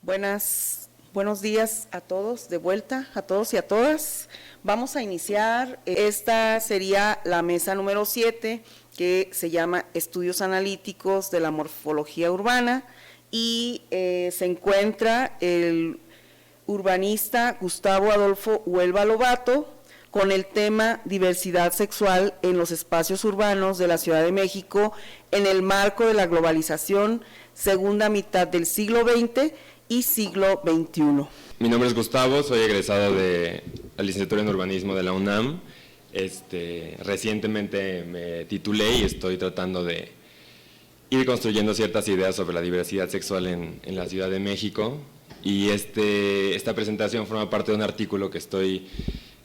Buenos días a todos, de vuelta, a todos y a todas. Vamos a iniciar, esta sería la mesa número 7, que se llama Estudios Analíticos de la Morfología Urbana, y se encuentra el urbanista Gustavo Adolfo Huelva Lobato, con el tema Diversidad sexual en los espacios urbanos de la Ciudad de México en el marco de la globalización, segunda mitad del siglo XX y siglo XXI. Mi nombre es Gustavo, soy egresado de la licenciatura en urbanismo de la UNAM. Recientemente me titulé y estoy tratando de ir construyendo ciertas ideas sobre la diversidad sexual en la Ciudad de México, y esta presentación forma parte de un artículo que estoy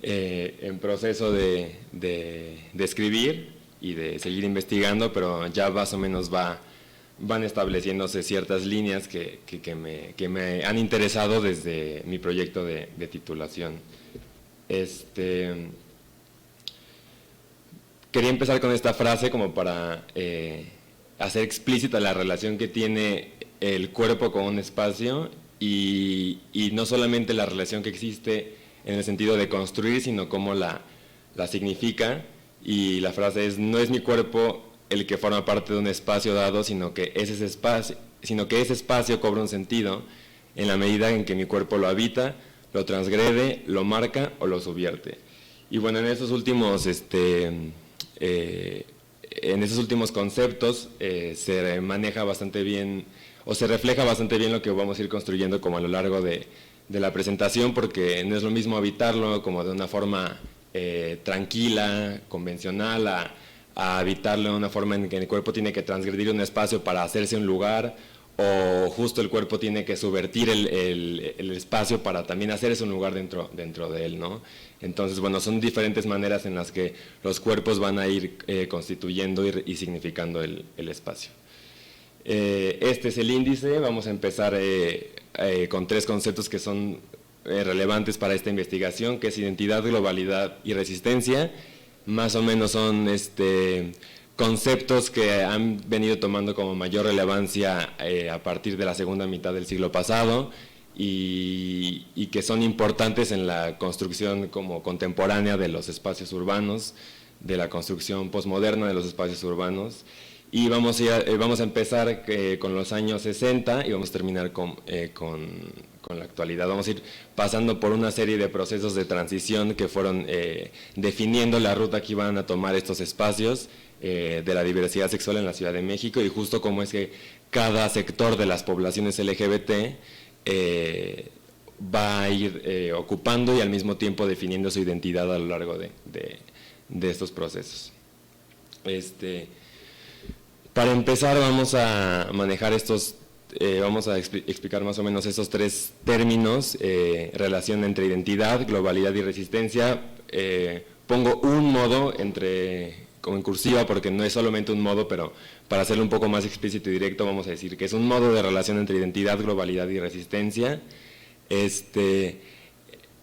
en proceso de escribir y de seguir investigando, pero ya más o menos van estableciéndose ciertas líneas que me han interesado desde mi proyecto de titulación. Quería empezar con esta frase como para hacer explícita la relación que tiene el cuerpo con un espacio, y no solamente la relación que existe en el sentido de construir, sino cómo la significa. Y la frase es: no es mi cuerpo el que forma parte de un espacio dado, sino que ese espacio cobra un sentido en la medida en que mi cuerpo lo habita, lo transgrede, lo marca o lo subvierte. Y bueno, en esos últimos conceptos se maneja bastante bien, o se refleja bastante bien lo que vamos a ir construyendo como a lo largo de la presentación, porque no es lo mismo habitarlo como de una forma tranquila, convencional, a habitarlo de una forma en que el cuerpo tiene que transgredir un espacio para hacerse un lugar, o justo el cuerpo tiene que subvertir el espacio para también hacerse un lugar dentro de él, ¿no? Entonces, bueno, son diferentes maneras en las que los cuerpos van a ir constituyendo y significando el espacio. Este es el índice. Vamos a empezar con 3 conceptos que son relevantes para esta investigación, que es identidad, globalidad y resistencia. Más o menos son conceptos que han venido tomando como mayor relevancia a partir de la segunda mitad del siglo pasado, y que son importantes en la construcción como contemporánea de los espacios urbanos, de la construcción posmoderna de los espacios urbanos. Y vamos a empezar con los años 60 y vamos a terminar con la actualidad. Vamos a ir pasando por una serie de procesos de transición que fueron definiendo la ruta que iban a tomar estos espacios de la diversidad sexual en la Ciudad de México, y justo cómo es que cada sector de las poblaciones LGBT va a ir ocupando y al mismo tiempo definiendo su identidad a lo largo de estos procesos. Para empezar, vamos a manejar vamos a explicar más o menos estos 3 términos: relación entre identidad, globalidad y resistencia. Pongo un modo como en cursiva, porque no es solamente un modo, pero para hacerlo un poco más explícito y directo vamos a decir que es un modo de relación entre identidad, globalidad y resistencia.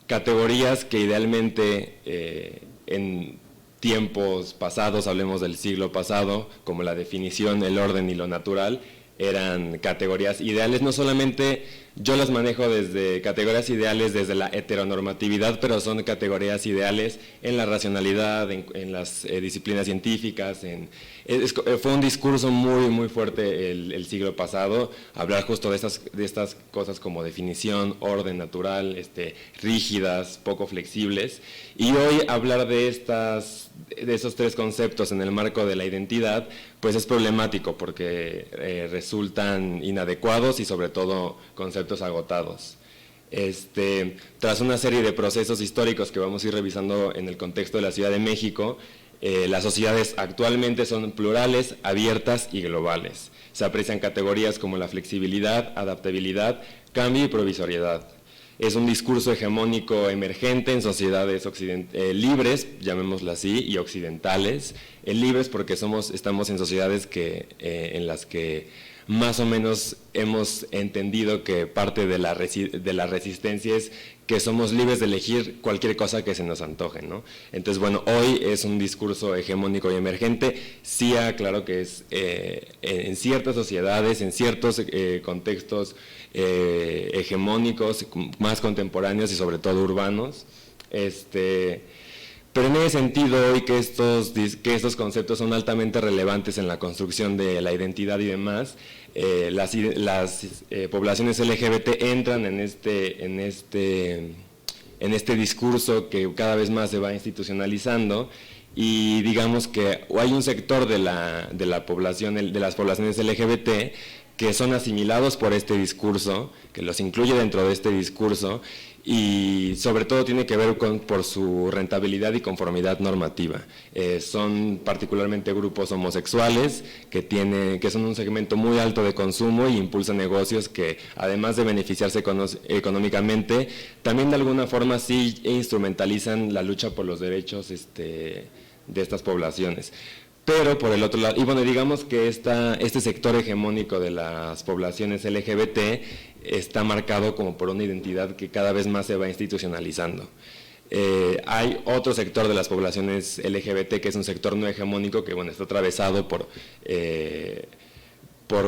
Categorías que idealmente en tiempos pasados, hablemos del siglo pasado, como la definición, el orden y lo natural, eran categorías ideales. No solamente yo las manejo desde categorías ideales desde la heteronormatividad, pero son categorías ideales en la racionalidad, en las disciplinas científicas. Fue un discurso muy, muy fuerte el siglo pasado, hablar justo de estas cosas como definición, orden natural, rígidas, poco flexibles. Y hoy hablar de esos 3 conceptos en el marco de la identidad, pues es problemático, porque resultan inadecuados y sobre todo conceptos agotados. Tras una serie de procesos históricos que vamos a ir revisando en el contexto de la Ciudad de México, las sociedades actualmente son plurales, abiertas y globales. Se aprecian categorías como la flexibilidad, adaptabilidad, cambio y provisoriedad. Es un discurso hegemónico emergente en sociedades libres, llamémoslo así, y occidentales. Libres porque estamos en sociedades en las que más o menos hemos entendido que parte de la resistencia es que somos libres de elegir cualquier cosa que se nos antoje, ¿no? Entonces, bueno, hoy es un discurso hegemónico y emergente, sí aclaro que es en ciertas sociedades, en ciertos contextos hegemónicos, más contemporáneos y sobre todo urbanos, pero en ese sentido hoy que estos conceptos son altamente relevantes en la construcción de la identidad y demás, las poblaciones LGBT entran en este discurso que cada vez más se va institucionalizando, y digamos que hay un sector de la población, de las poblaciones LGBT que son asimilados por este discurso, que los incluye dentro de este discurso, y sobre todo tiene que ver por su rentabilidad y conformidad normativa. Son particularmente grupos homosexuales que son un segmento muy alto de consumo y impulsan negocios que, además de beneficiarse económicamente, también de alguna forma sí instrumentalizan la lucha por los derechos de estas poblaciones. Pero por el otro lado, y bueno, digamos que este sector hegemónico de las poblaciones LGBT está marcado como por una identidad que cada vez más se va institucionalizando. Hay otro sector de las poblaciones LGBT que es un sector no hegemónico que, bueno, está atravesado por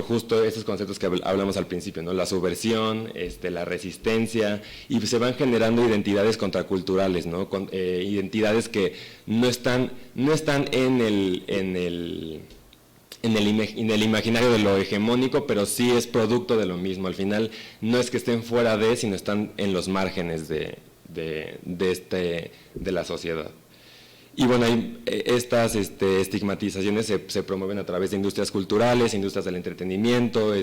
justo esos conceptos que hablamos al principio, ¿no? La subversión, la resistencia, y se van generando identidades contraculturales, ¿no? Identidades que no están en el imaginario de lo hegemónico, pero sí es producto de lo mismo. Al final no es que estén fuera de, sino están en los márgenes de la sociedad. Y bueno, estas estigmatizaciones se promueven a través de industrias culturales, industrias del entretenimiento,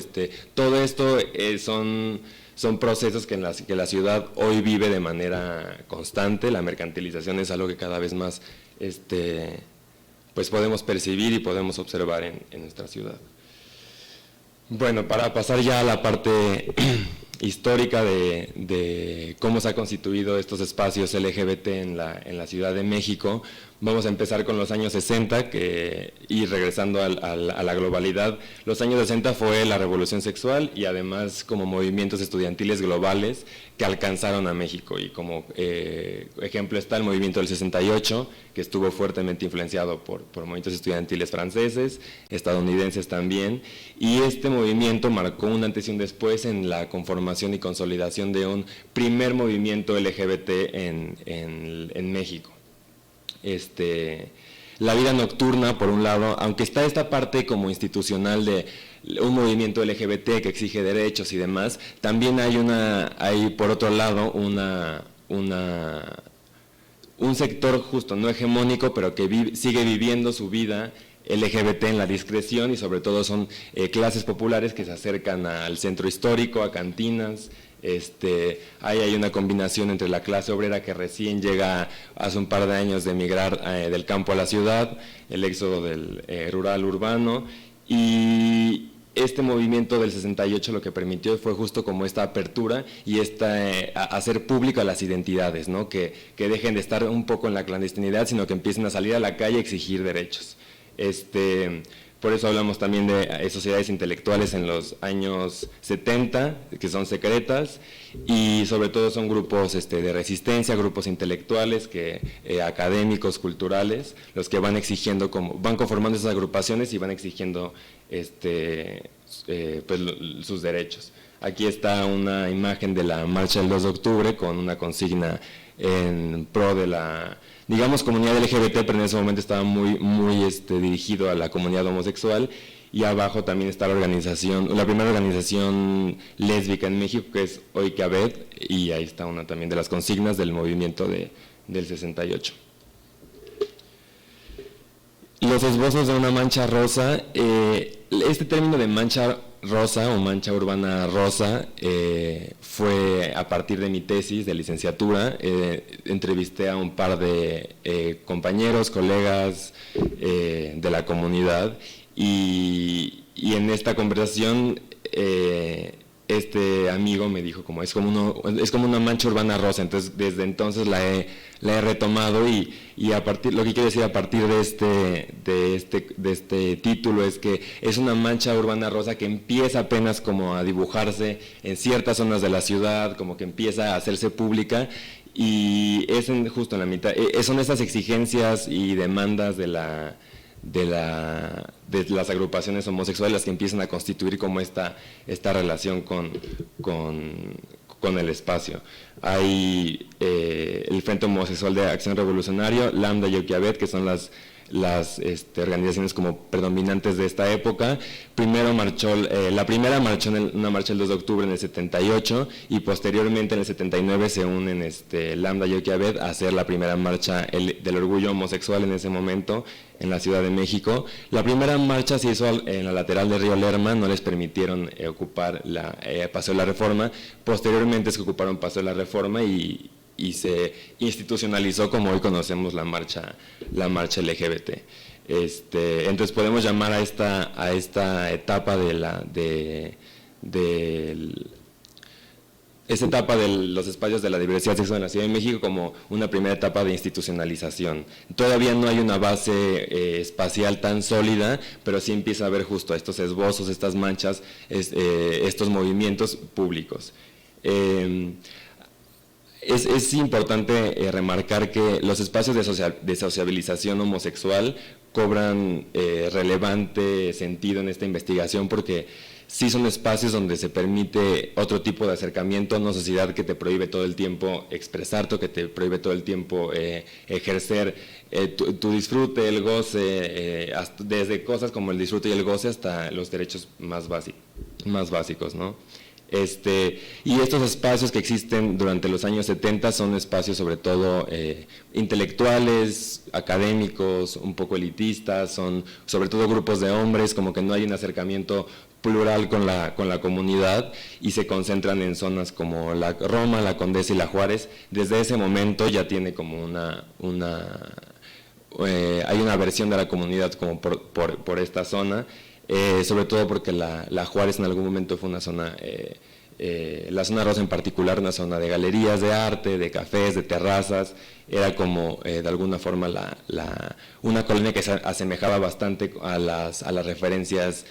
todo esto son procesos que la ciudad hoy vive de manera constante. La mercantilización es algo que cada vez más pues podemos percibir y podemos observar en nuestra ciudad. Bueno, para pasar ya a la parte histórica de cómo se han constituido estos espacios LGBT en la Ciudad de México, vamos a empezar con los años 60 y regresando a la globalidad. Los años 60 fue la revolución sexual y además como movimientos estudiantiles globales que alcanzaron a México, y como ejemplo está el movimiento del 68, que estuvo fuertemente influenciado por movimientos estudiantiles franceses, estadounidenses también, y este movimiento marcó un antes y un después en la conformación y consolidación de un primer movimiento LGBT en México. La vida nocturna, por un lado, aunque está esta parte como institucional de un movimiento LGBT que exige derechos y demás, también hay por otro lado un sector justo no hegemónico, pero que sigue viviendo su vida LGBT en la discreción, y sobre todo son clases populares que se acercan al centro histórico, a cantinas. Hay una combinación entre la clase obrera que recién llega hace un par de años de emigrar del campo a la ciudad, el éxodo del rural urbano, y este movimiento del 68 lo que permitió fue justo como esta apertura y hacer público a las identidades, ¿no? Que dejen de estar un poco en la clandestinidad, sino que empiecen a salir a la calle a exigir derechos. Por eso hablamos también de sociedades intelectuales en los años 70, que son secretas, y sobre todo son grupos de resistencia, grupos intelectuales, académicos, culturales, los que van exigiendo, van conformando esas agrupaciones y van exigiendo pues, sus derechos. Aquí está una imagen de la marcha del 2 de octubre con una consigna en pro de la, digamos, comunidad LGBT, pero en ese momento estaba muy dirigido a la comunidad homosexual, y abajo también está la primera organización lésbica en México, que es Hoy que Abed, y ahí está una también de las consignas del movimiento del 68. Los esbozos de una mancha rosa, este término de mancha rosa o mancha urbana rosa fue a partir de mi tesis de licenciatura. Entrevisté a un par de compañeros, colegas de la comunidad, y en esta conversación este amigo me dijo como es como una mancha urbana rosa, entonces desde entonces la he retomado y a partir, lo que quiero decir a partir de este título es que es una mancha urbana rosa que empieza apenas como a dibujarse en ciertas zonas de la ciudad, como que empieza a hacerse pública y es justo en la mitad, son esas exigencias y demandas de las agrupaciones homosexuales las que empiezan a constituir como esta relación con el espacio. Hay el Frente Homosexual de Acción Revolucionario, Lambda y Yoquiabet, que son las organizaciones como predominantes de esta época. La primera marchó en una marcha el 2 de octubre en el 78 y posteriormente en el 79 se unen Lambda y Yoquiabet a hacer la primera marcha del orgullo homosexual en ese momento en la Ciudad de México. La primera marcha se hizo en la lateral de Río Lerma, no les permitieron ocupar Paseo de la Reforma. Posteriormente se ocuparon Paseo de la Reforma y se institucionalizó como hoy conocemos la marcha LGBT. Entonces podemos llamar a esta etapa esta etapa de los espacios de la diversidad sexual en la Ciudad de México como una primera etapa de institucionalización. Todavía no hay una base espacial tan sólida, pero sí empieza a haber justo estos esbozos, estas manchas, estos movimientos públicos. Es importante remarcar que los espacios de sociabilización homosexual cobran relevante sentido en esta investigación porque sí son espacios donde se permite otro tipo de acercamiento a una sociedad que te prohíbe todo el tiempo expresarte, que te prohíbe todo el tiempo ejercer tu disfrute, el goce, desde cosas como el disfrute y el goce hasta los derechos más básicos, ¿no? Y estos espacios que existen durante los años 70 son espacios sobre todo intelectuales, académicos, un poco elitistas, son sobre todo grupos de hombres, como que no hay un acercamiento plural con la comunidad y se concentran en zonas como la Roma, la Condesa y la Juárez. Desde ese momento ya tiene como hay una versión de la comunidad como por esta zona. Sobre todo porque la Juárez en algún momento fue una zona, la zona rosa en particular, una zona de galerías de arte, de cafés, de terrazas, era como de alguna forma una colonia que se asemejaba bastante a las referencias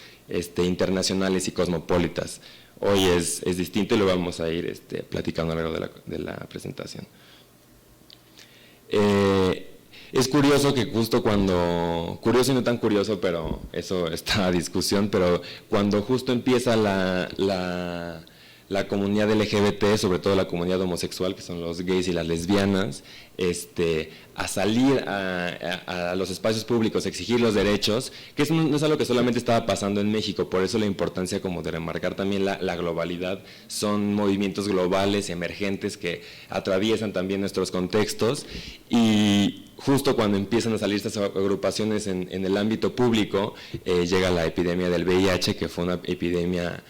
internacionales y cosmopolitas. Hoy es distinto y lo vamos a ir platicando a lo largo de la presentación. Es curioso que justo curioso y no tan curioso, pero eso está a discusión, pero cuando justo empieza la comunidad LGBT, sobre todo la comunidad homosexual, que son los gays y las lesbianas, a salir a los espacios públicos, a exigir los derechos, que eso no es algo que solamente estaba pasando en México, por eso la importancia como de remarcar también la globalidad, son movimientos globales, emergentes, que atraviesan también nuestros contextos, y justo cuando empiezan a salir estas agrupaciones en el ámbito público, llega la epidemia del VIH, que fue una epidemia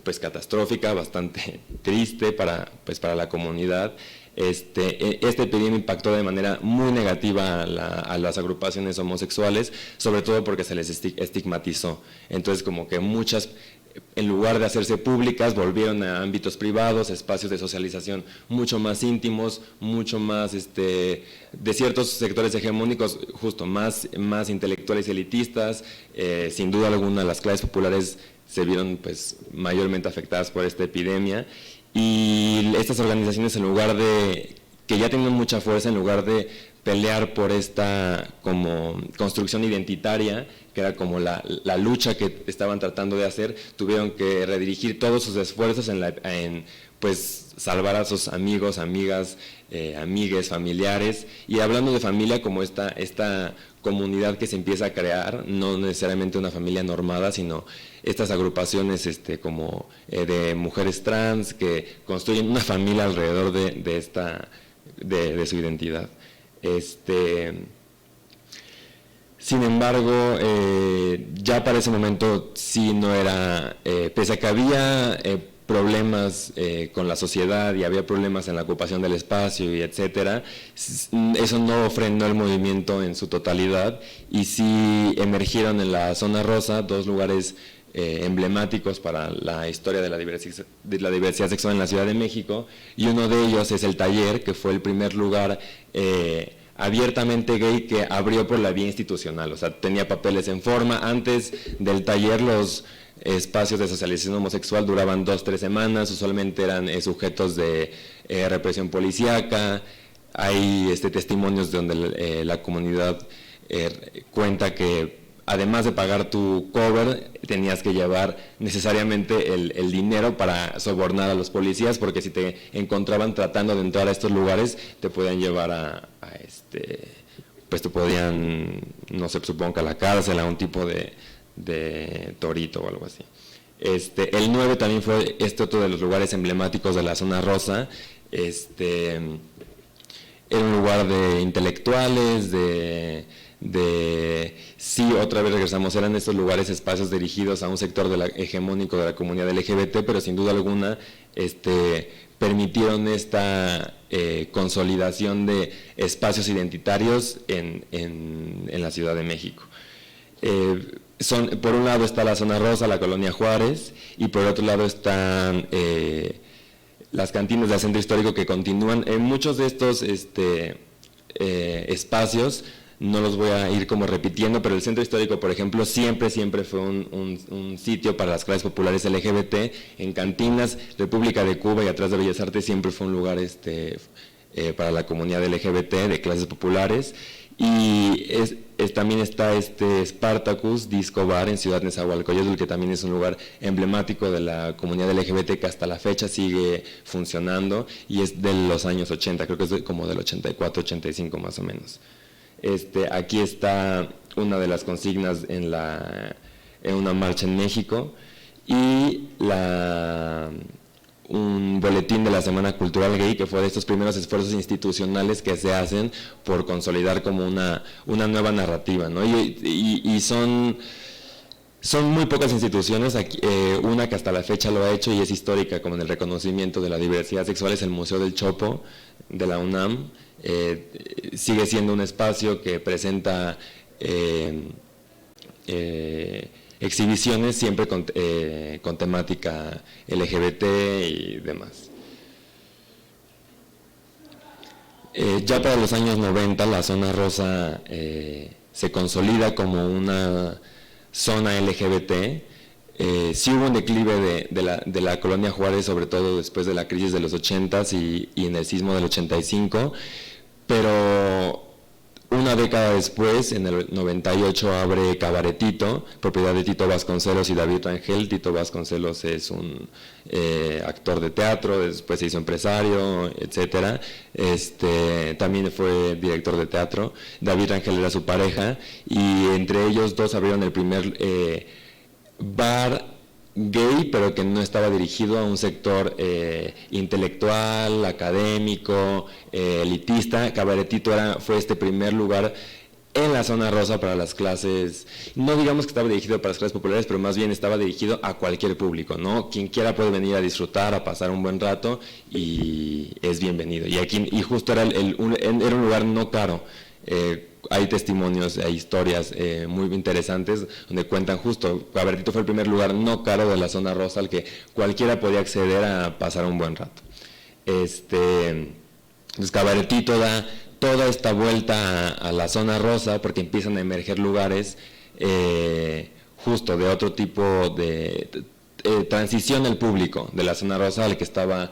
pues catastrófica, bastante triste para la comunidad. Esta epidemia impactó de manera muy negativa a las agrupaciones homosexuales, sobre todo porque se les estigmatizó. Entonces como que muchas, en lugar de hacerse públicas, volvieron a ámbitos privados, espacios de socialización mucho más íntimos, mucho más de ciertos sectores hegemónicos, justo más intelectuales y elitistas. Sin duda alguna las clases populares se vieron pues mayormente afectadas por esta epidemia, y estas organizaciones, en lugar de, que ya tenían mucha fuerza, en lugar de pelear por esta como construcción identitaria, que era como la lucha que estaban tratando de hacer, tuvieron que redirigir todos sus esfuerzos en pues salvar a sus amigos, amigas, amigues, familiares. Y hablando de familia, como esta comunidad que se empieza a crear, no necesariamente una familia normada, sino estas agrupaciones como de mujeres trans que construyen una familia alrededor de su identidad. Sin embargo, ya para ese momento sí no era, pese a que había problemas con la sociedad y había problemas en la ocupación del espacio y etcétera, eso no frenó el movimiento en su totalidad, y sí emergieron en la zona rosa dos lugares emblemáticos para la historia de la diversidad sexual en la Ciudad de México, y uno de ellos es el Taller, que fue el primer lugar abiertamente gay que abrió por la vía institucional, o sea, tenía papeles en forma. Antes del Taller los espacios de socialización homosexual duraban 2-3 semanas, usualmente eran sujetos de represión policíaca. Hay testimonios donde la comunidad cuenta que además de pagar tu cover, tenías que llevar necesariamente el dinero para sobornar a los policías, porque si te encontraban tratando de entrar a estos lugares, te podían llevar pues te podían, no sé, supongo que a la cárcel, a un tipo de torito o algo así. El 9 también fue otro de los lugares emblemáticos de la zona rosa. Era un lugar de intelectuales, sí, otra vez regresamos, eran estos lugares, espacios dirigidos a un sector hegemónico de la comunidad LGBT, pero sin duda alguna permitieron esta consolidación de espacios identitarios en la Ciudad de México. Por un lado está la zona rosa, la colonia Juárez, y por otro lado están las cantinas del centro histórico, que continúan. En muchos de estos espacios, no los voy a ir como repitiendo, pero el centro histórico, por ejemplo, siempre fue un sitio para las clases populares LGBT. En cantinas, República de Cuba y atrás de Bellas Artes siempre fue un lugar para la comunidad LGBT de clases populares. Y también está Spartacus Disco Bar en Ciudad Nezahualcóyotl, que también es un lugar emblemático de la comunidad LGBT, que hasta la fecha sigue funcionando, y es de los años 80, creo que es como del 84, 85 más o menos. Aquí está una de las consignas en una marcha en México, y un boletín de la Semana Cultural Gay, que fue de estos primeros esfuerzos institucionales que se hacen por consolidar como una nueva narrativa, ¿no? Y son muy pocas instituciones, una que hasta la fecha lo ha hecho y es histórica, como en el reconocimiento de la diversidad sexual, es el Museo del Chopo de la UNAM. Sigue siendo un espacio que presenta exhibiciones siempre con temática LGBT y demás. Ya para los años 90 la zona rosa se consolida como una zona LGBT. Sí hubo un declive de la colonia Juárez, sobre todo después de la crisis de los 80s y en el sismo del 85, pero una década después, en el 98, abre Cabaretito, propiedad de Tito Vasconcelos y David Rangel. Tito Vasconcelos es un actor de teatro, después se hizo empresario, etcétera. También fue director de teatro. David Rangel era su pareja, y entre ellos dos abrieron el primer bar gay, pero que no estaba dirigido a un sector intelectual, académico, elitista. Cabaretito fue este primer lugar en la zona rosa para las clases, no digamos que estaba dirigido para las clases populares, pero más bien estaba dirigido a cualquier público, ¿no? Quien quiera puede venir a disfrutar, a pasar un buen rato, y es bienvenido. Y justo era un lugar no caro. Hay testimonios, hay historias muy interesantes donde cuentan justo, Cabaretito fue el primer lugar no caro de la zona rosa al que cualquiera podía acceder a pasar un buen rato. Pues Cabaretito da toda esta vuelta a la zona rosa, porque empiezan a emerger lugares justo de otro tipo de transición del público de la zona rosa al que estaba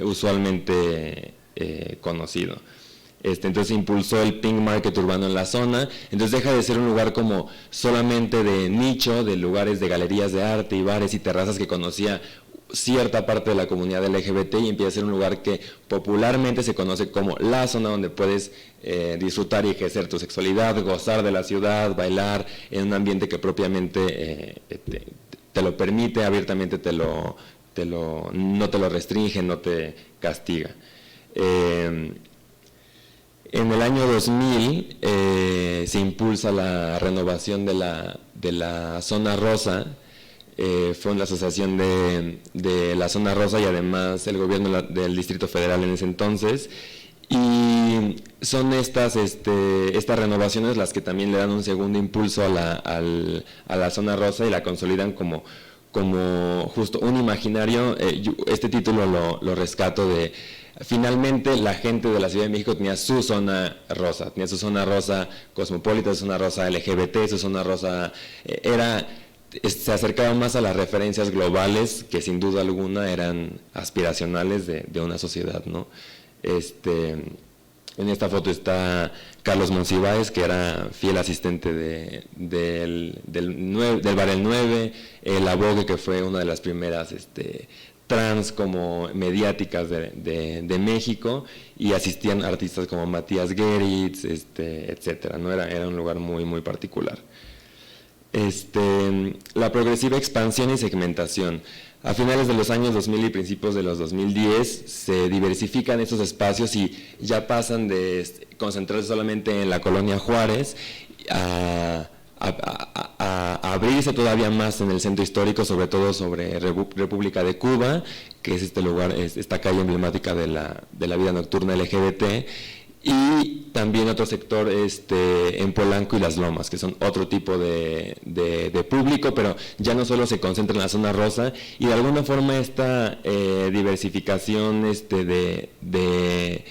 usualmente conocido. Entonces impulsó el pink market urbano en la zona. Entonces deja de ser un lugar como solamente de nicho, de lugares de galerías de arte y bares y terrazas que conocía cierta parte de la comunidad LGBT, y empieza a ser un lugar que popularmente se conoce como la zona donde puedes disfrutar y ejercer tu sexualidad, gozar de la ciudad, bailar en un ambiente que propiamente te lo permite, abiertamente no te lo restringe, no te castiga. En el año 2000 se impulsa la renovación de la zona rosa. Fue una asociación de la zona rosa y además el gobierno del Distrito Federal en ese entonces, Y son estas renovaciones las que también le dan un segundo impulso a la zona rosa y la consolidan como justo un imaginario. Este título lo rescato de, finalmente la gente de la Ciudad de México tenía su zona rosa cosmopolita, su zona rosa LGBT, su zona rosa, se acercaba más a las referencias globales que sin duda alguna eran aspiracionales de una sociedad, ¿no? En esta foto está Carlos Monsiváis, que era fiel asistente del Bar El 9, La Vogue, que fue una de las primeras trans como mediáticas de México, y asistían artistas como Matías Geritz, etcétera, ¿no? Era un lugar muy, muy particular. La progresiva expansión y segmentación. A finales de los años 2000 y principios de los 2010 se diversifican estos espacios y ya pasan de concentrarse solamente en la colonia Juárez a abrirse todavía más en el centro histórico, sobre todo sobre República de Cuba, que es este lugar, esta calle emblemática de la vida nocturna LGBT, y también otro sector en Polanco y Las Lomas, que son otro tipo de público, pero ya no solo se concentra en la zona rosa, y de alguna forma esta diversificación de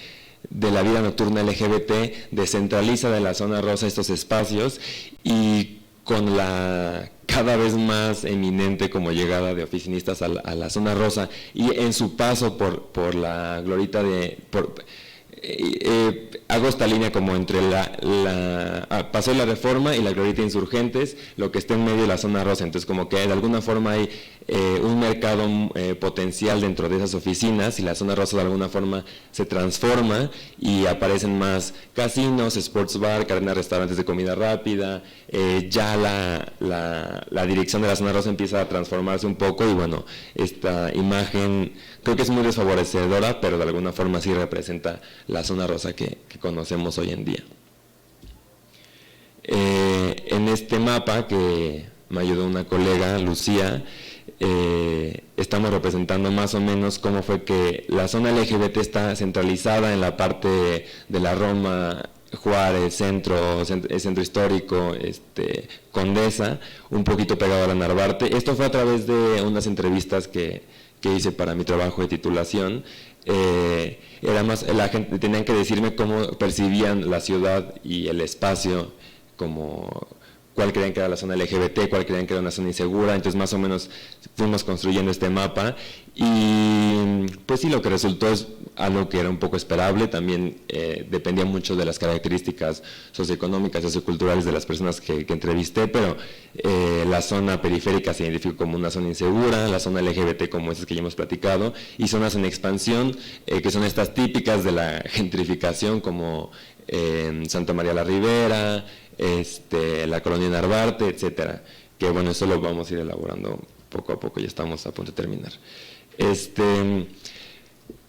la vida nocturna LGBT descentraliza de la zona rosa estos espacios, y con la cada vez más eminente como llegada de oficinistas a la zona rosa, y en su paso por la glorieta hago esta línea como entre pasó la Reforma y la glorieta Insurgentes, lo que está en medio de la zona rosa, entonces como que de alguna forma hay un mercado potencial dentro de esas oficinas, y la zona rosa de alguna forma se transforma y aparecen más casinos, sports bar, cadenas de restaurantes de comida rápida, ya la dirección de la zona rosa empieza a transformarse un poco, y bueno, esta imagen creo que es muy desfavorecedora, pero de alguna forma sí representa la zona rosa que conocemos hoy en día. En este mapa que me ayudó una colega, Lucía, estamos representando más o menos cómo fue que la zona LGBT está centralizada en la parte de la Roma, Juárez, centro histórico, Condesa, un poquito pegado a la Narvarte. Esto fue a través de unas entrevistas que hice para mi trabajo de titulación. Era más, la gente tenían que decirme cómo percibían la ciudad y el espacio, como cuál creían que era la zona LGBT, cuál creían que era una zona insegura. Entonces más o menos fuimos construyendo este mapa, y pues sí, lo que resultó es algo que era un poco esperable. También dependía mucho de las características socioeconómicas, socioculturales de las personas que entrevisté, pero la zona periférica se identificó como una zona insegura, la zona LGBT como esas que ya hemos platicado, y zonas en expansión, que son estas típicas de la gentrificación, como Santa María la Ribera, la colonia Narvarte, etcétera, que bueno, eso lo vamos a ir elaborando poco a poco, ya estamos a punto de terminar.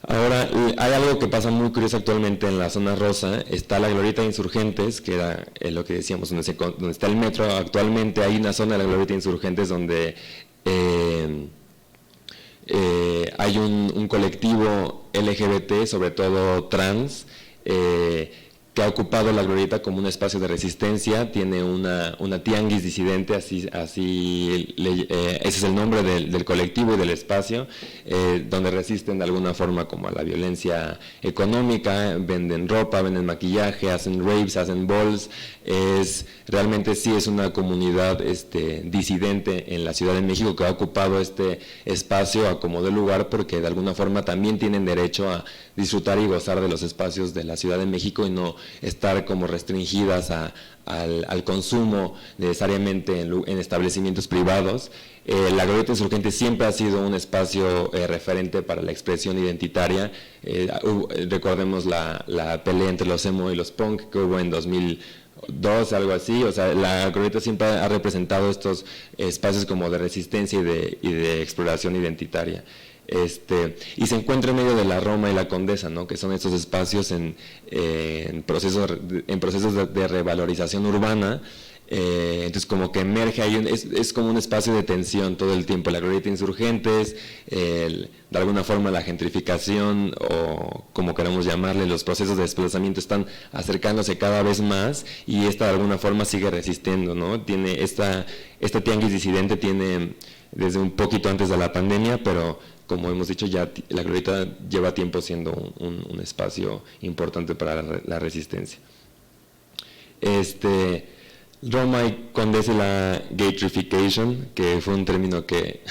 Ahora, hay algo que pasa muy curioso actualmente en la zona rosa. Está la glorieta de Insurgentes, que era lo que decíamos, donde está el metro. Actualmente hay una zona de la glorieta de Insurgentes donde hay un colectivo LGBT, sobre todo trans, que ha ocupado la glorieta como un espacio de resistencia. Tiene una tianguis disidente, ese es el nombre del colectivo y del espacio, donde resisten de alguna forma como a la violencia económica. Venden ropa, venden maquillaje, hacen raves, hacen balls. Realmente sí es una comunidad disidente en la Ciudad de México, que ha ocupado este espacio a como de lugar, porque de alguna forma también tienen derecho a disfrutar y gozar de los espacios de la Ciudad de México, y no estar como restringidas al consumo necesariamente en establecimientos privados. La glorieta Insurgente siempre ha sido un espacio referente para la expresión identitaria. Recordemos la pelea entre los emo y los punk que hubo en 2002, algo así. O sea, la glorieta siempre ha representado estos espacios como de resistencia y de exploración identitaria. Y se encuentra en medio de la Roma y la Condesa, ¿no? Que son estos espacios en procesos de revalorización urbana, Entonces como que emerge ahí, es como un espacio de tensión todo el tiempo, la glorieta Insurgentes, de alguna forma la gentrificación o como queramos llamarle, los procesos de desplazamiento están acercándose cada vez más y esta de alguna forma sigue resistiendo, ¿no? Tiene esta tianguis disidente tiene desde un poquito antes de la pandemia, pero como hemos dicho ya la glorieta lleva tiempo siendo un espacio importante para la resistencia. Roma y Condesa y la gentrification, que fue un término que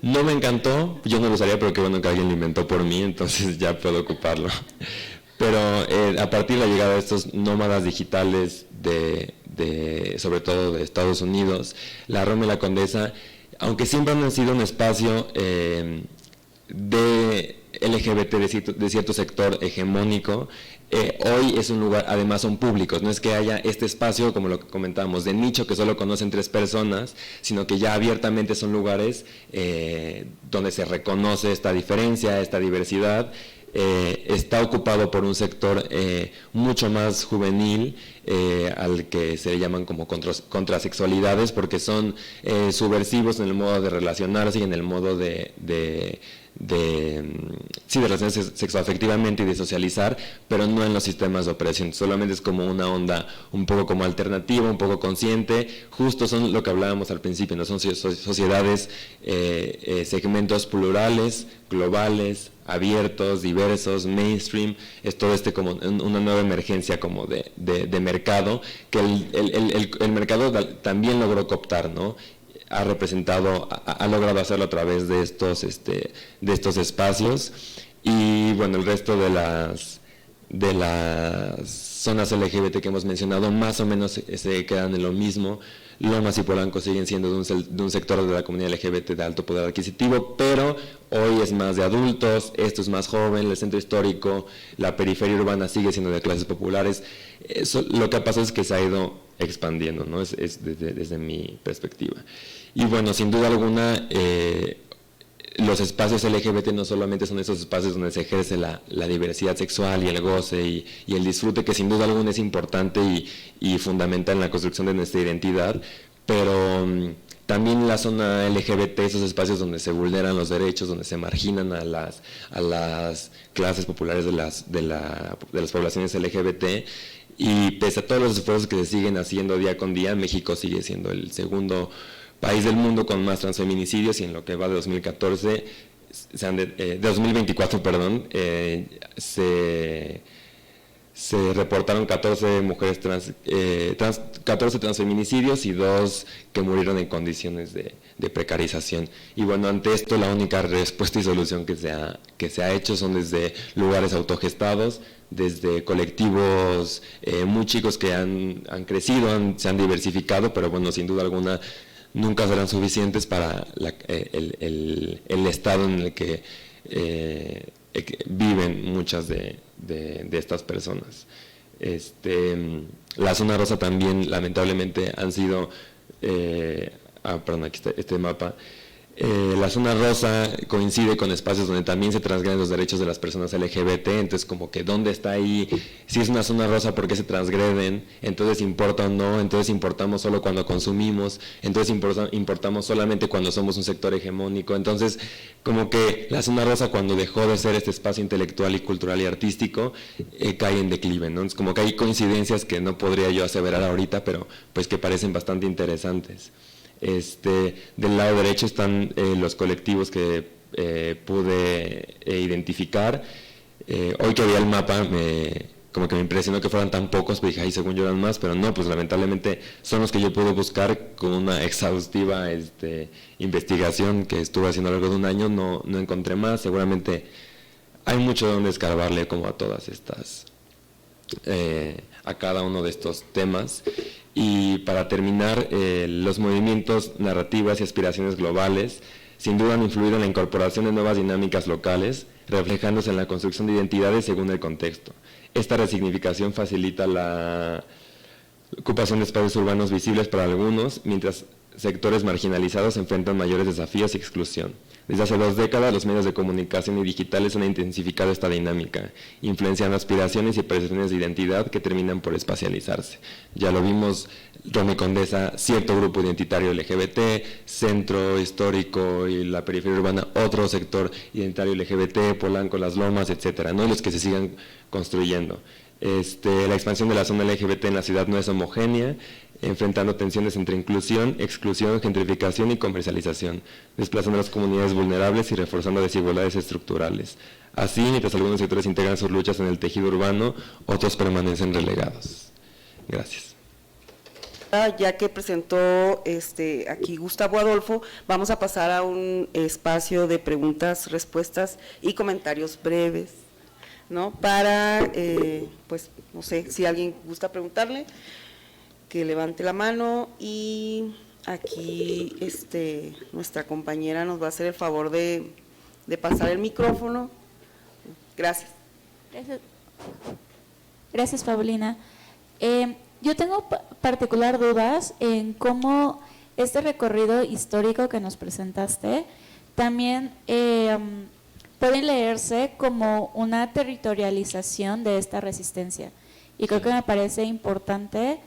no me encantó, yo no lo usaría, pero qué bueno que alguien lo inventó por mí, entonces ya puedo ocuparlo. Pero a partir de la llegada de estos nómadas digitales, sobre todo de Estados Unidos, la Roma y la Condesa, aunque siempre han sido un espacio de LGBT de cierto sector hegemónico, hoy es un lugar, además son públicos, no es que haya este espacio, como lo que comentábamos, de nicho que solo conocen 3 personas, sino que ya abiertamente son lugares donde se reconoce esta diferencia, esta diversidad. Está ocupado por un sector mucho más juvenil, al que se le llaman como contrasexualidades, porque son subversivos en el modo de relacionarse y en el modo de relacionarse sexoafectivamente y de socializar, pero no en los sistemas de opresión, solamente es como una onda un poco como alternativa, un poco consciente, justo son lo que hablábamos al principio, no son sociedades, segmentos plurales, globales, abiertos, diversos, mainstream, es todo como una nueva emergencia como de mercado, que el mercado también logró cooptar, ¿no? Ha logrado hacerlo a través de estos espacios, y bueno, el resto de las zonas LGBT que hemos mencionado más o menos se quedan en lo mismo. Lomas y Polanco siguen siendo de un sector de la comunidad LGBT de alto poder adquisitivo, pero hoy es más de adultos, esto es más joven, el centro histórico, la periferia urbana sigue siendo de clases populares. Lo que ha pasado es que se ha ido expandiendo, ¿no? Es desde mi perspectiva. Y bueno, sin duda alguna, los espacios LGBT no solamente son esos espacios donde se ejerce la diversidad sexual y el goce y el disfrute, que sin duda alguna es importante y fundamental en la construcción de nuestra identidad, pero también la zona LGBT, esos espacios donde se vulneran los derechos, donde se marginan a las clases populares de las poblaciones LGBT, y pese a todos los esfuerzos que se siguen haciendo día con día, México sigue siendo el segundo país del mundo con más transfeminicidios, y en lo que va de 2014, de 2024, perdón, se reportaron 14 mujeres 14 transfeminicidios y 2 que murieron en condiciones de precarización. Y bueno, ante esto la única respuesta y solución que se ha hecho son desde lugares autogestados, desde colectivos muy chicos que han crecido, se han diversificado, pero bueno, sin duda alguna nunca serán suficientes para el estado en el que viven muchas de estas personas. La zona rosa también, lamentablemente, han sido, perdón, aquí está este mapa. La zona rosa coincide con espacios donde también se transgreden los derechos de las personas LGBT, entonces como que ¿dónde está ahí? Si es una zona rosa, ¿por qué se transgreden? Entonces ¿importa o no? Entonces importamos solo cuando consumimos, entonces importamos solamente cuando somos un sector hegemónico. Entonces como que la zona rosa, cuando dejó de ser este espacio intelectual y cultural y artístico, cae en declive, ¿no? Entonces como que hay coincidencias que no podría yo aseverar ahorita, pero pues que parecen bastante interesantes. Del lado derecho están los colectivos que pude identificar. Hoy que había el mapa, como que me impresionó que fueran tan pocos, pues dije, ay, según yo eran más, pero no, pues lamentablemente son los que yo pude buscar con una exhaustiva investigación que estuve haciendo a lo largo de un año. No encontré más. Seguramente hay mucho donde escarbarle como a todas estas, a cada uno de estos temas. Y para terminar, los movimientos, narrativas y aspiraciones globales sin duda han influido en la incorporación de nuevas dinámicas locales, reflejándose en la construcción de identidades según el contexto. Esta resignificación facilita la ocupación de espacios urbanos visibles para algunos, mientras sectores marginalizados enfrentan mayores desafíos y exclusión. Desde hace 2 décadas, los medios de comunicación y digitales han intensificado esta dinámica, influenciando aspiraciones y percepciones de identidad que terminan por espacializarse. Ya lo vimos, Romy Condesa, cierto grupo identitario LGBT, centro histórico y la periferia urbana, otro sector identitario LGBT, Polanco, Las Lomas, etcétera, ¿no? Y los que se sigan construyendo. La expansión de la zona LGBT en la ciudad no es homogénea, enfrentando tensiones entre inclusión, exclusión, gentrificación y comercialización, desplazando a las comunidades vulnerables y reforzando desigualdades estructurales. Así, mientras algunos sectores integran sus luchas en el tejido urbano, otros permanecen relegados. Gracias. Ya que presentó aquí Gustavo Adolfo, vamos a pasar a un espacio de preguntas, respuestas y comentarios breves, ¿no? Para, pues, no sé, si alguien gusta preguntarle, que levante la mano, y aquí nuestra compañera nos va a hacer el favor de pasar el micrófono. Gracias. Gracias, Paulina. Yo tengo particular dudas en cómo este recorrido histórico que nos presentaste también puede leerse como una territorialización de esta resistencia, y creo que me parece importante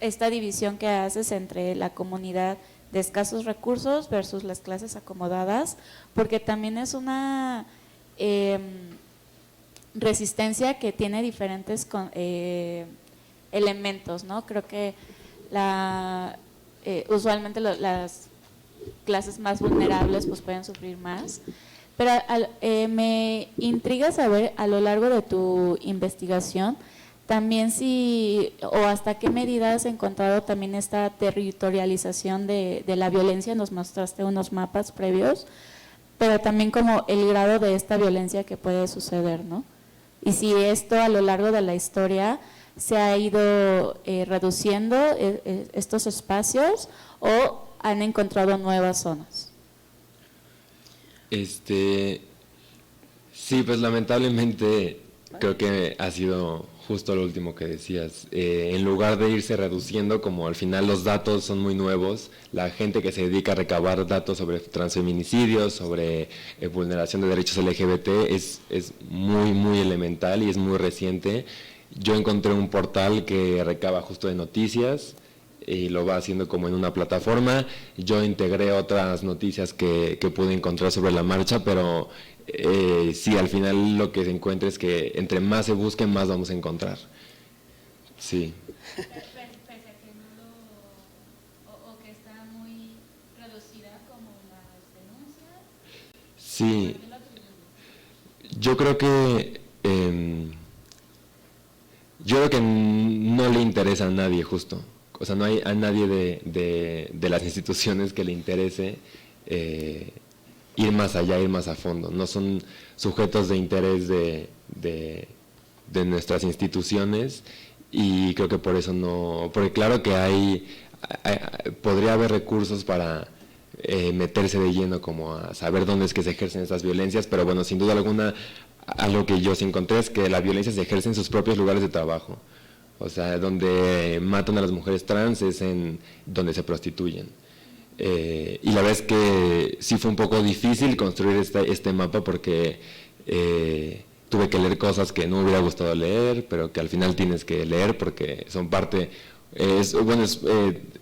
esta división que haces entre la comunidad de escasos recursos versus las clases acomodadas, porque también es una resistencia que tiene diferentes elementos, ¿no? Creo que usualmente las clases más vulnerables pues pueden sufrir más, pero me intriga saber a lo largo de tu investigación también si, o hasta qué medida has encontrado también esta territorialización de la violencia. Nos mostraste unos mapas previos, pero también como el grado de esta violencia que puede suceder, ¿no? Y si esto a lo largo de la historia se ha ido reduciendo estos espacios, o han encontrado nuevas zonas. Sí, pues lamentablemente creo que ha sido justo lo último que decías. En lugar de irse reduciendo, como al final los datos son muy nuevos, la gente que se dedica a recabar datos sobre transfeminicidios, sobre vulneración de derechos LGBT es muy, muy elemental y es muy reciente. Yo encontré un portal que recaba justo de noticias y lo va haciendo como en una plataforma. Yo integré otras noticias que pude encontrar sobre la marcha, pero sí, al final lo que se encuentra es que entre más se busque, más vamos a encontrar. Sí. Pese a que o que está muy reducida como las denuncias. Sí. Yo creo que no le interesa a nadie justo. O sea, no hay a nadie de las instituciones que le interese ir más allá, ir más a fondo. No son sujetos de interés de nuestras instituciones, y creo que por eso no, porque claro que podría haber recursos para meterse de lleno como a saber dónde es que se ejercen estas violencias, pero bueno, sin duda alguna, algo que yo sí encontré es que la violencia se ejerce en sus propios lugares de trabajo. O sea, donde matan a las mujeres trans es en donde se prostituyen. Y la verdad es que sí fue un poco difícil construir este mapa, porque tuve que leer cosas que no me hubiera gustado leer, pero que al final tienes que leer porque son parte.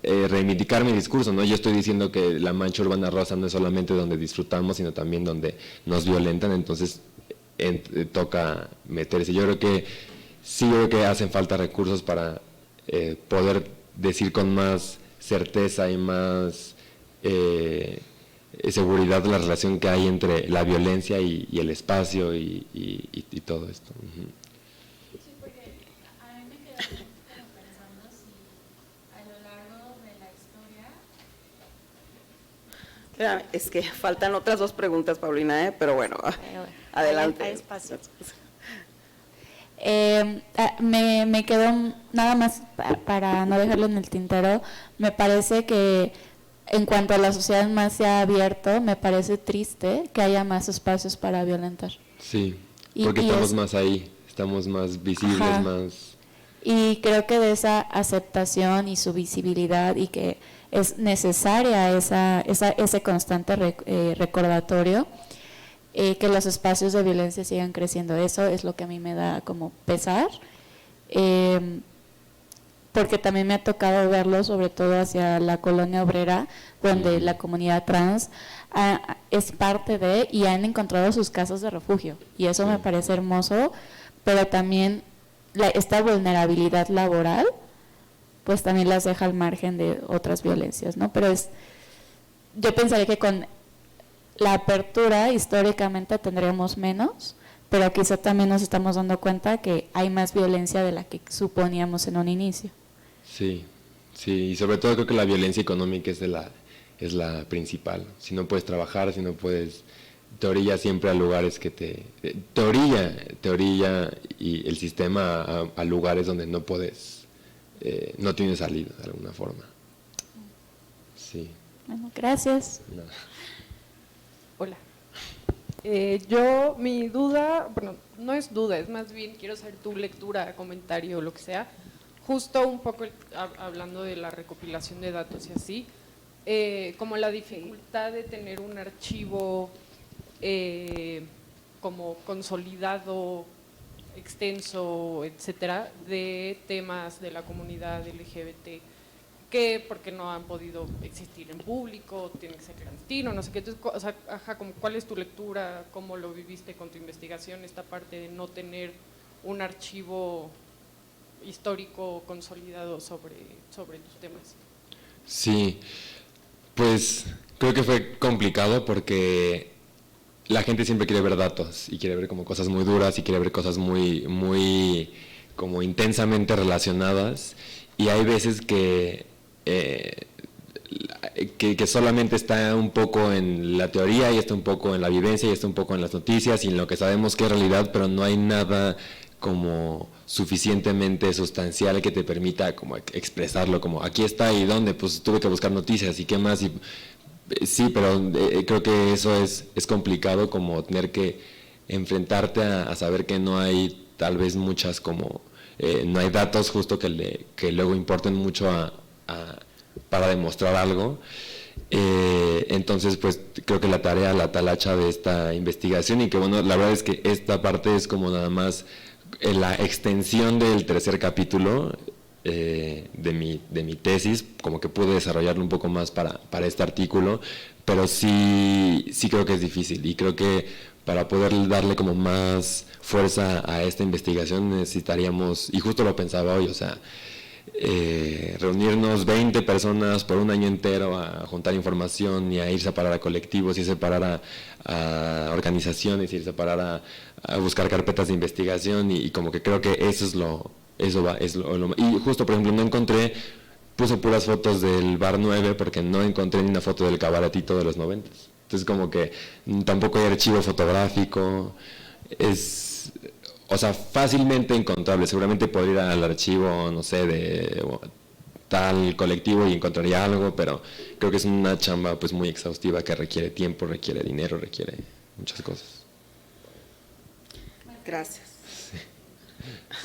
Reivindicar mi discurso, ¿no? Yo estoy diciendo que la mancha urbana rosa no es solamente donde disfrutamos, sino también donde nos violentan, entonces toca meterse. Yo creo que hacen falta recursos para poder decir con más certeza y más seguridad la relación que hay entre la violencia y el espacio y todo esto. Uh-huh. Sí, porque a mí me quedó pensando si a lo largo de la historia... Es que faltan otras 2 preguntas, Paulina, pero bueno, adelante. Hay espacio. Me quedó nada más para no dejarlo en el tintero. Me parece que en cuanto a la sociedad más se ha abierto, me parece triste que haya más espacios para violentar. Sí, porque estamos más ahí, estamos más visibles, ajá, más... Y creo que de esa aceptación y su visibilidad y que es necesaria ese constante recordatorio, que los espacios de violencia sigan creciendo. Eso es lo que a mí me da como pesar, porque también me ha tocado verlo, sobre todo hacia la colonia obrera, donde la comunidad trans es parte de y han encontrado sus casas de refugio. Y eso me parece hermoso, pero también esta vulnerabilidad laboral, pues también las deja al margen de otras violencias, ¿no? Pero yo pensaría que con la apertura históricamente tendríamos menos, pero quizá también nos estamos dando cuenta que hay más violencia de la que suponíamos en un inicio. Sí, y sobre todo creo que la violencia económica es la principal. Si no puedes trabajar, si no puedes, te orilla siempre a lugares que te orilla y el sistema a lugares donde no puedes, no tienes salida de alguna forma. Sí. Bueno, gracias. No. Hola. Mi duda, bueno, no es duda, es más bien quiero saber tu lectura, comentario, lo que sea, justo un poco hablando de la recopilación de datos y así, como la dificultad de tener un archivo como consolidado, extenso, etcétera, de temas de la comunidad LGBT, que porque no han podido existir en público, tiene que ser clandestino, no sé qué. Entonces, o sea, como, ¿cuál es tu lectura? ¿Cómo lo viviste con tu investigación? Esta parte de no tener un archivo histórico consolidado sobre tus temas. Sí, pues creo que fue complicado porque la gente siempre quiere ver datos y quiere ver como cosas muy duras y quiere ver cosas muy como intensamente relacionadas, y hay veces que solamente está un poco en la teoría y está un poco en la vivencia y está un poco en las noticias y en lo que sabemos que es realidad, pero no hay nada como suficientemente sustancial que te permita como expresarlo, como aquí está y dónde, pues tuve que buscar noticias y qué más, y sí, pero creo que eso es complicado, como tener que enfrentarte a saber que no hay tal vez muchas como no hay datos justo que luego importen mucho para demostrar algo. Entonces pues creo que la talacha de esta investigación, y que bueno, la verdad es que esta parte es como nada más la extensión del tercer capítulo de mi tesis, como que pude desarrollarlo un poco más para este artículo, pero sí creo que es difícil, y creo que para poder darle como más fuerza a esta investigación necesitaríamos, y justo lo pensaba hoy, o sea, reunirnos 20 personas por un año entero a juntar información y a ir a parar a colectivos, irse a parar a organizaciones, irse a parar a buscar carpetas de investigación, y como que creo que eso es lo y justo, por ejemplo, puse puras fotos del Bar 9 porque no encontré ni una foto del cabaretito de los 90. Entonces como que tampoco hay archivo fotográfico, o sea, fácilmente encontrable. Seguramente podría ir al archivo, no sé, de tal colectivo y encontraría algo, pero creo que es una chamba pues muy exhaustiva que requiere tiempo, requiere dinero, requiere muchas cosas. Gracias.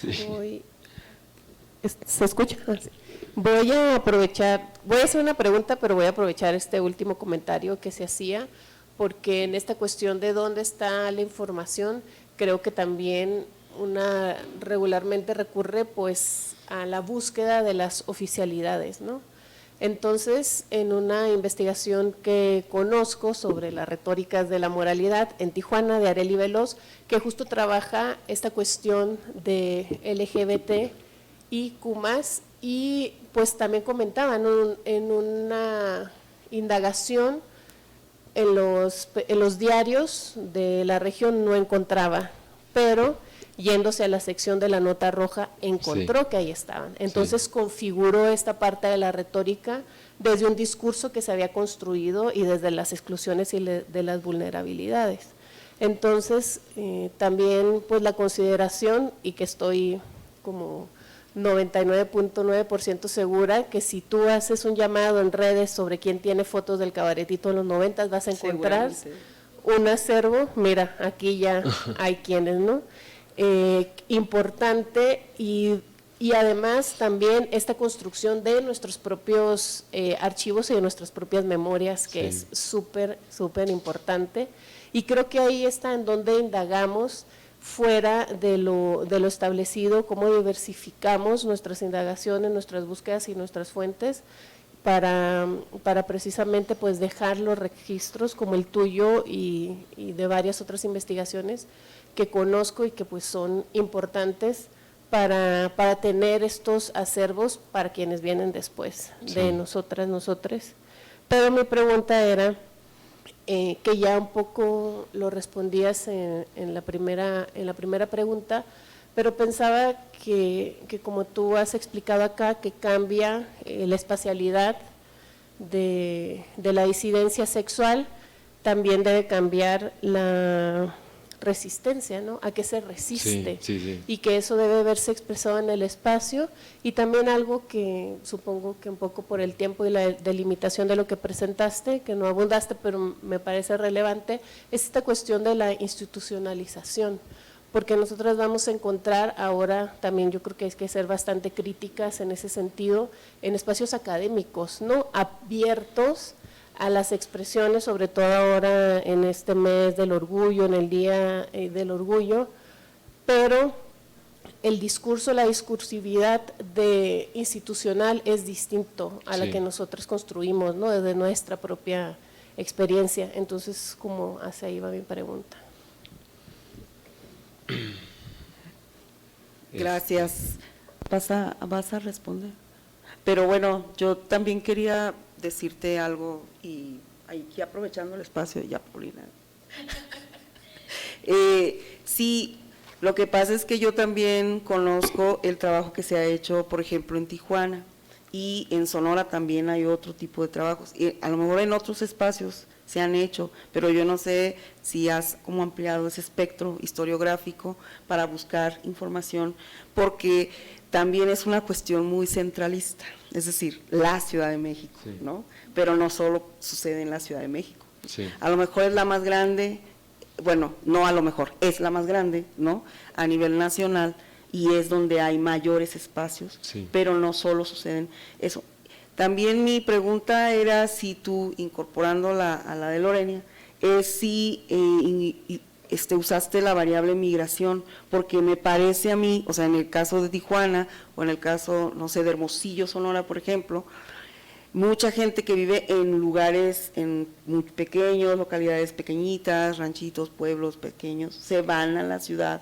Sí. ¿Se escucha? Voy a hacer una pregunta, pero voy a aprovechar este último comentario que se hacía, porque en esta cuestión de dónde está la información, creo que también regularmente recurre pues a la búsqueda de las oficialidades, ¿no? Entonces, en una investigación que conozco sobre las retóricas de la moralidad en Tijuana, de Arely Veloz, que justo trabaja esta cuestión de LGBT y Q+, y pues también comentaban en una indagación en los diarios de la región no encontraba, pero yéndose a la sección de la nota roja encontró que ahí estaban. Entonces configuró esta parte de la retórica desde un discurso que se había construido y desde las exclusiones y de las vulnerabilidades. Entonces también pues la consideración, y que estoy como 99.9% segura, que si tú haces un llamado en redes sobre quién tiene fotos del cabaretito en los 90, vas a encontrar un acervo. Mira, aquí ya hay quienes, ¿no? Importante, y y además también esta construcción de nuestros propios archivos y de nuestras propias memorias, que es súper, súper importante. Y creo que ahí está en donde indagamos fuera de lo establecido, cómo diversificamos nuestras indagaciones, nuestras búsquedas y nuestras fuentes para precisamente pues dejar los registros como el tuyo y de varias otras investigaciones que conozco y que pues son importantes para tener estos acervos para quienes vienen después de nosotras, nosotres. Pero mi pregunta era, que ya un poco lo respondías en la primera pregunta, pero pensaba que como tú has explicado acá, que cambia la espacialidad de la disidencia sexual, también debe cambiar la resistencia, ¿no? A qué se resiste, y que eso debe verse expresado en el espacio, y también algo que supongo que un poco por el tiempo y la delimitación de lo que presentaste, que no abundaste, pero me parece relevante, es esta cuestión de la institucionalización, porque nosotras vamos a encontrar ahora también, yo creo que hay que ser bastante críticas en ese sentido, en espacios académicos, ¿no? Abiertos a las expresiones, sobre todo ahora en este mes del orgullo, en el Día del Orgullo, pero el discurso, la discursividad institucional es distinto a la que nosotros construimos, ¿no? Desde nuestra propia experiencia. Entonces, como hacia ahí va mi pregunta. Gracias. ¿Vas a responder? Pero bueno, yo también quería decirte algo, y aquí aprovechando el espacio, ya, Paulina. Sí, lo que pasa es que yo también conozco el trabajo que se ha hecho, por ejemplo, en Tijuana, y en Sonora también hay otro tipo de trabajos, y a lo mejor en otros espacios se han hecho, pero yo no sé si has como ampliado ese espectro historiográfico para buscar información, porque también es una cuestión muy centralista, es decir, la Ciudad de México, ¿no? Pero no solo sucede en la Ciudad de México. A lo mejor es la más grande, bueno, no a lo mejor, es la más grande, ¿no? A nivel nacional, y es donde hay mayores espacios, pero no solo suceden eso. También mi pregunta era si tú, incorporando a la de Lorena, es si usaste la variable migración, porque me parece a mí, o sea, en el caso de Tijuana, o en el caso, no sé, de Hermosillo, Sonora, por ejemplo, mucha gente que vive en lugares muy pequeños, localidades pequeñitas, ranchitos, pueblos pequeños, se van a la ciudad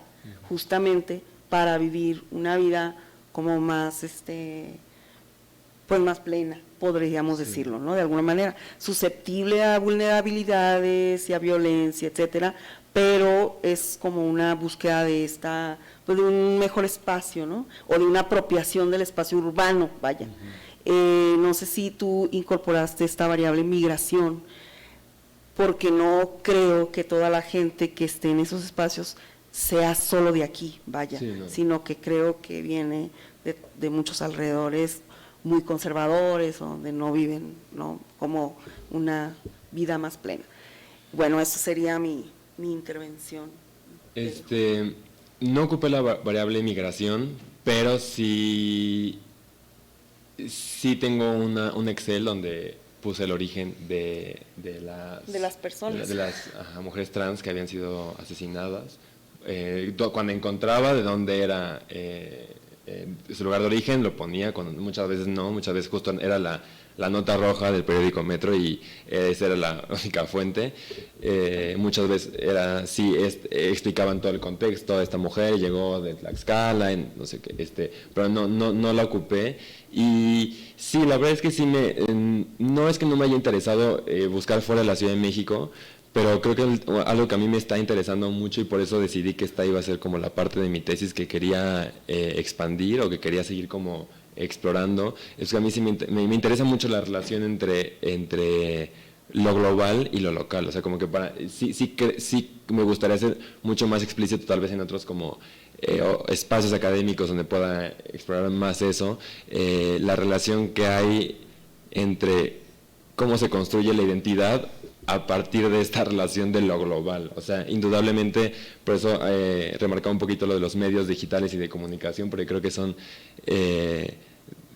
justamente para vivir una vida como más, pues más plena, podríamos decirlo, ¿no? De alguna manera, susceptible a vulnerabilidades y a violencia, etcétera, pero es como una búsqueda de pues de un mejor espacio, ¿no? O de una apropiación del espacio urbano, vaya. No sé si tú incorporaste esta variable migración, porque no creo que toda la gente que esté en esos espacios sea solo de aquí, vaya, sino que creo que viene de muchos alrededores muy conservadores, donde no viven, ¿no?, como una vida más plena. Bueno, eso sería mi intervención. No ocupé la variable migración, pero sí tengo un Excel donde puse el origen de las personas, de las mujeres trans que habían sido asesinadas. Cuando encontraba de dónde era su lugar de origen, lo ponía, muchas veces no, muchas veces justo era la nota roja del periódico Metro, y esa era la única fuente. Muchas veces explicaban todo el contexto. Esta mujer llegó de Tlaxcala, no sé qué, pero no la ocupé. Y sí, la verdad es que sí no es que no me haya interesado buscar fuera de la Ciudad de México, pero creo que algo que a mí me está interesando mucho, y por eso decidí que esta iba a ser como la parte de mi tesis que quería expandir, o que quería seguir como explorando, es que a mí sí me interesa mucho la relación entre lo global y lo local. O sea, como que sí me gustaría ser mucho más explícito, tal vez en otros como espacios académicos donde pueda explorar más eso, la relación que hay entre cómo se construye la identidad a partir de esta relación de lo global. O sea, indudablemente, por eso remarcaba un poquito lo de los medios digitales y de comunicación, porque creo que son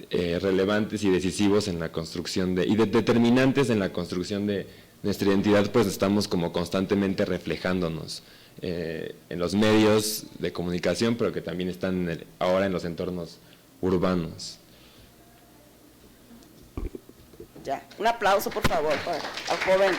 relevantes y decisivos en la construcción y determinantes en la construcción de nuestra identidad, pues estamos como constantemente reflejándonos en los medios de comunicación, pero que también están ahora en los entornos urbanos. Ya, un aplauso por favor para al joven.